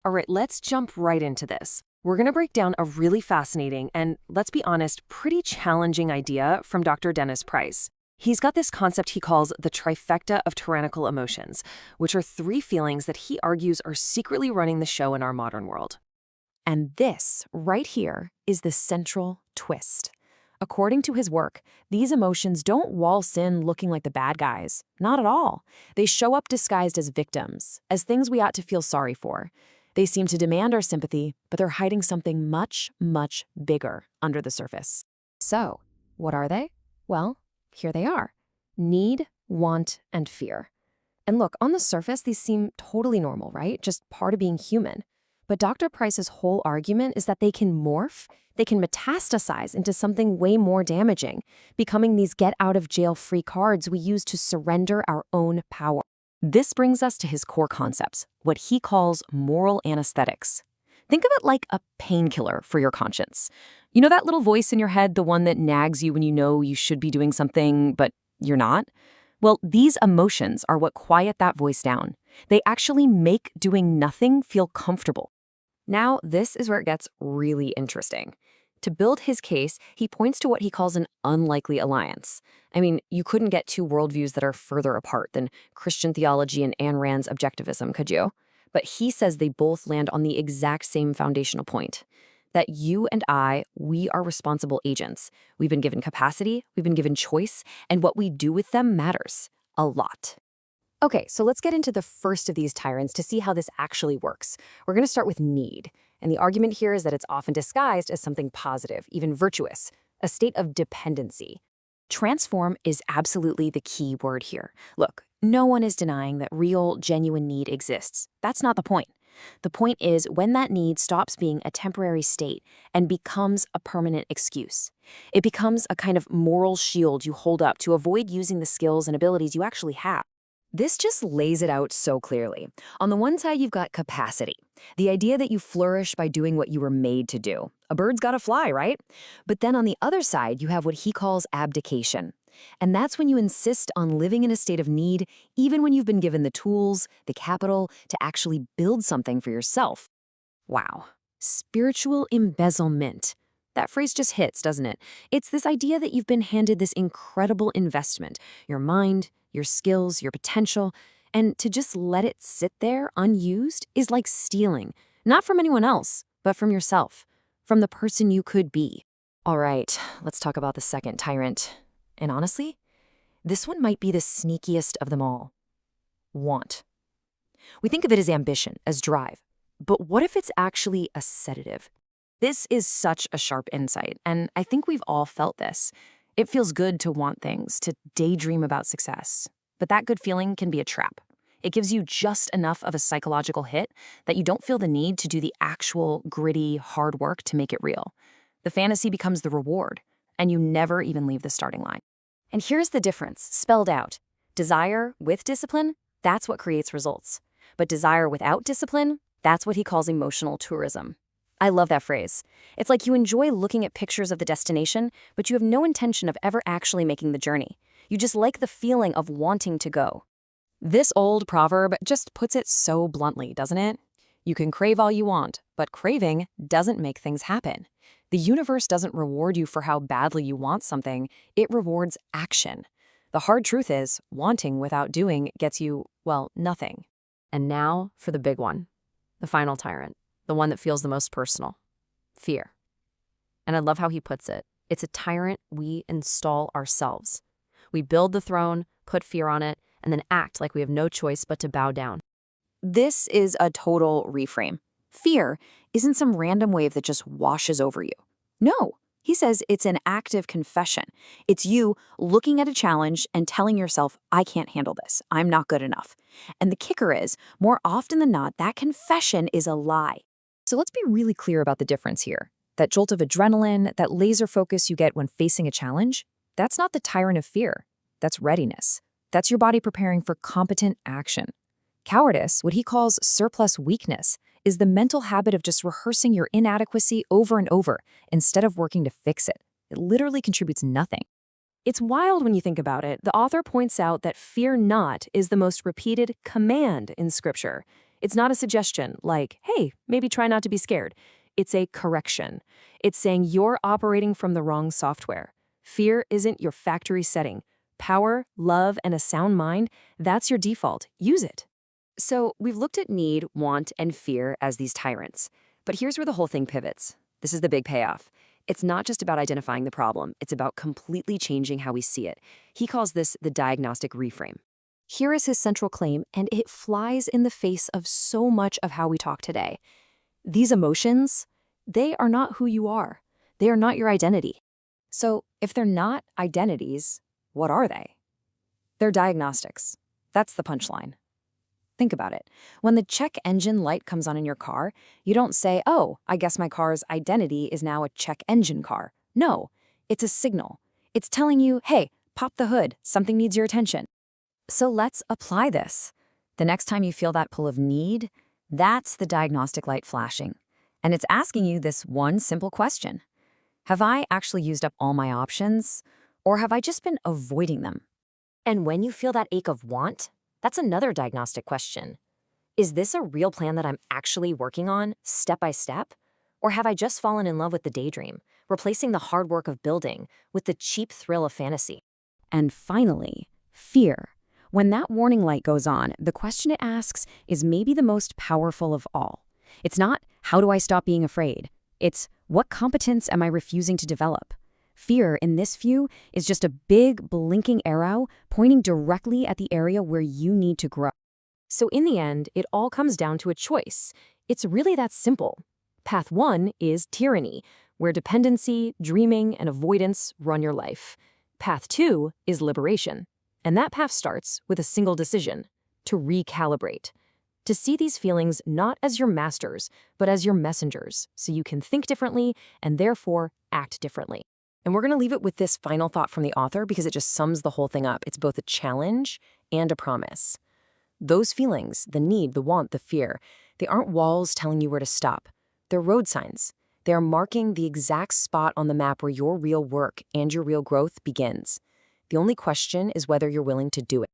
All right, let's jump right into this. We're going to break down a really fascinating and, let's be honest, pretty challenging idea from Dr. Dennis Price. He's got this concept he calls the trifecta of tyrannical emotions, which are three feelings that he argues are secretly running the show in our modern world. And this, right here, is the central twist. According to his work, these emotions don't waltz in looking like the bad guys. Not at all. They show up disguised as victims, as things we ought to feel sorry for. They seem to demand our sympathy, but they're hiding something much, much bigger under the surface. So, what are they? Well, here they are. Need, want, and fear. And look, on the surface, these seem totally normal, right? Just part of being human. But Dr. Price's whole argument is that they can morph, they can metastasize into something way more damaging, becoming these get-out-of-jail-free cards we use to surrender our own power. This brings us to his core concepts, what he calls moral anesthetics. Think of it like a painkiller for your conscience. You know that little voice in your head, the one that nags you when you know you should be doing something, but you're not? Well, these emotions are what quiet that voice down. They actually make doing nothing feel comfortable. Now, this is where it gets really interesting. To build his case, he points to what he calls an unlikely alliance. I mean, you couldn't get two worldviews that are further apart than Christian theology and Ayn Rand's objectivism, could you? But he says they both land on the exact same foundational point. That you and I, we are responsible agents. We've been given capacity, we've been given choice, and what we do with them matters a lot. Okay, so let's get into the first of these tyrants to see how this actually works. We're going to start with need. And the argument here is that it's often disguised as something positive, even virtuous, a state of dependency. Transform is absolutely the key word here. Look, no one is denying that real, genuine need exists. That's not the point. The point is when that need stops being a temporary state and becomes a permanent excuse. It becomes a kind of moral shield you hold up to avoid using the skills and abilities you actually have. This just lays it out so clearly. On the one side, you've got capacity, the idea that you flourish by doing what you were made to do. A bird's got to fly, right? But then on the other side, you have what he calls abdication. And that's when you insist on living in a state of need, even when you've been given the tools, the capital, to actually build something for yourself. Wow. Spiritual embezzlement. That phrase just hits, doesn't it? It's this idea that you've been handed this incredible investment, your mind, your skills, your potential, and to just let it sit there unused is like stealing, not from anyone else, but from yourself, from the person you could be. All right, let's talk about the second tyrant. And honestly, this one might be the sneakiest of them all. Want. We think of it as ambition, as drive. But what if it's actually a sedative? This is such a sharp insight, and I think we've all felt this. It feels good to want things, to daydream about success. But that good feeling can be a trap. It gives you just enough of a psychological hit that you don't feel the need to do the actual, gritty, hard work to make it real. The fantasy becomes the reward, and you never even leave the starting line. And here's the difference, spelled out. Desire with discipline, that's what creates results. But desire without discipline, that's what he calls emotional tourism. I love that phrase. It's like you enjoy looking at pictures of the destination, but you have no intention of ever actually making the journey. You just like the feeling of wanting to go. This old proverb just puts it so bluntly, doesn't it? You can crave all you want, but craving doesn't make things happen. The universe doesn't reward you for how badly you want something, it rewards action. The hard truth is, wanting without doing gets you, well, nothing. And now for the big one, the final tyrant. The one that feels the most personal. Fear. And I love how he puts it. It's a tyrant we install ourselves. We build the throne, put fear on it, and then act like we have no choice but to bow down. This is a total reframe. Fear isn't some random wave that just washes over you. No, he says it's an active confession. It's you looking at a challenge and telling yourself, I can't handle this. I'm not good enough. And the kicker is, more often than not, that confession is a lie. So let's be really clear about the difference here. That jolt of adrenaline, that laser focus you get when facing a challenge, that's not the tyrant of fear. That's readiness. That's your body preparing for competent action. Cowardice, what he calls surplus weakness, is the mental habit of just rehearsing your inadequacy over and over instead of working to fix it. It literally contributes nothing. It's wild when you think about it. The author points out that fear not is the most repeated command in Scripture. It's not a suggestion like, hey, maybe try not to be scared. It's a correction. It's saying you're operating from the wrong software. Fear isn't your factory setting. Power, love, and a sound mind, that's your default. Use it. So we've looked at need, want, and fear as these tyrants. But here's where the whole thing pivots. This is the big payoff. It's not just about identifying the problem. It's about completely changing how we see it. He calls this the diagnostic reframe. Here is his central claim, and it flies in the face of so much of how we talk today. These emotions, they are not who you are. They are not your identity. So if they're not identities, what are they? They're diagnostics. That's the punchline. Think about it. When the check engine light comes on in your car, you don't say, oh, I guess my car's identity is now a check engine car. No, it's a signal. It's telling you, hey, pop the hood, something needs your attention. So let's apply this. The next time you feel that pull of need, that's the diagnostic light flashing. And it's asking you this one simple question. Have I actually used up all my options, or have I just been avoiding them? And when you feel that ache of want, that's another diagnostic question. Is this a real plan that I'm actually working on, step by step? Or have I just fallen in love with the daydream, replacing the hard work of building with the cheap thrill of fantasy? And finally, fear. When that warning light goes on, the question it asks is maybe the most powerful of all. It's not, how do I stop being afraid? It's, what competence am I refusing to develop? Fear, in this view, is just a big, blinking arrow pointing directly at the area where you need to grow. So in the end, it all comes down to a choice. It's really that simple. Path 1 is tyranny, where dependency, dreaming, and avoidance run your life. Path 2 is liberation. And that path starts with a single decision, to recalibrate. To see these feelings not as your masters, but as your messengers, so you can think differently and therefore act differently. And we're going to leave it with this final thought from the author because it just sums the whole thing up. It's both a challenge and a promise. Those feelings, the need, the want, the fear, they aren't walls telling you where to stop. They're road signs. They are marking the exact spot on the map where your real work and your real growth begins. The only question is whether you're willing to do it.